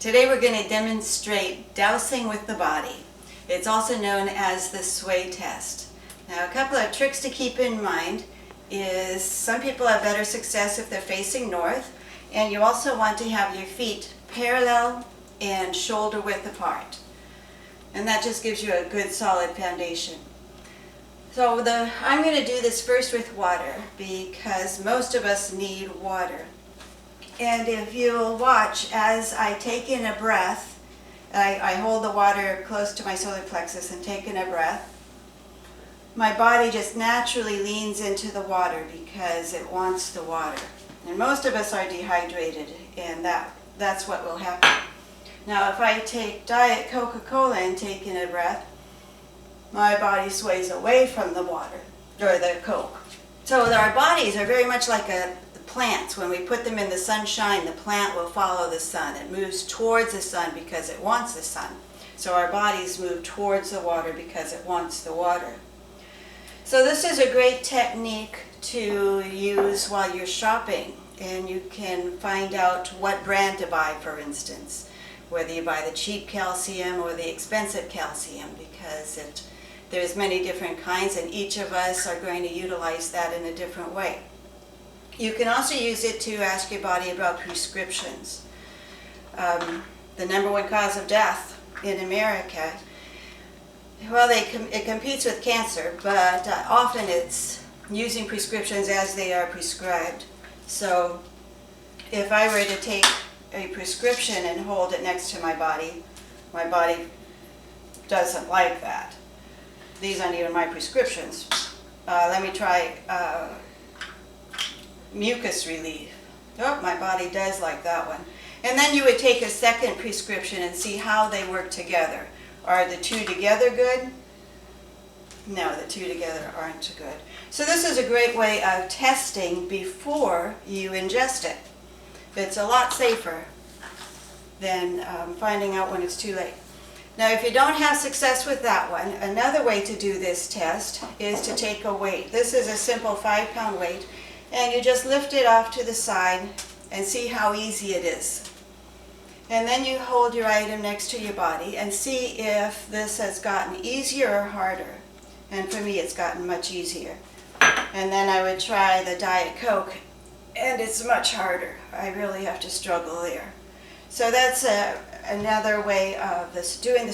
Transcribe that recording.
Today we're going to demonstrate dowsing with the body. It's also known as the sway test. Now, a couple of tricks to keep in mind is some people have better success if they're facing north, and you also want to have your feet parallel and shoulder width apart. And that just gives you a good solid foundation. So I'm going to do this first with water because most of us need water. And if you'll watch, as I take in a breath, I hold the water close to my solar plexus and take in a breath, my body just naturally leans into the water because it wants the water. And most of us are dehydrated, and that's what will happen. Now, if I take Diet Coca-Cola and take in a breath, my body sways away from the water, or the Coke. So our bodies are very much like the plants. When we put them in the sunshine, the plant will follow the sun. It moves towards the sun because it wants the sun. So our bodies move towards the water because it wants the water. So this is a great technique to use while you're shopping, and you can find out what brand to buy, for instance, whether you buy the cheap calcium or the expensive calcium, because there's many different kinds, and each of us are going to utilize that in a different way. You can also use it to ask your body about prescriptions. The number one cause of death in America, well, it competes with cancer, but often it's using prescriptions as they are prescribed. So if I were to take a prescription and hold it next to my body doesn't like that. These aren't even my prescriptions. Let me try mucus relief. Oh, my body does like that one. And then you would take a second prescription and see how they work together. Are the two together good? No, the two together aren't good. So this is a great way of testing before you ingest it. It's a lot safer than finding out when it's too late. Now, if you don't have success with that one, another way to do this test is to take a weight. This is a simple 5-pound weight, and you just lift it off to the side and see how easy it is. And then you hold your item next to your body and see if this has gotten easier or harder. And for me, it's gotten much easier. And then I would try the Diet Coke, and it's much harder. I really have to struggle there. So that's another way of doing this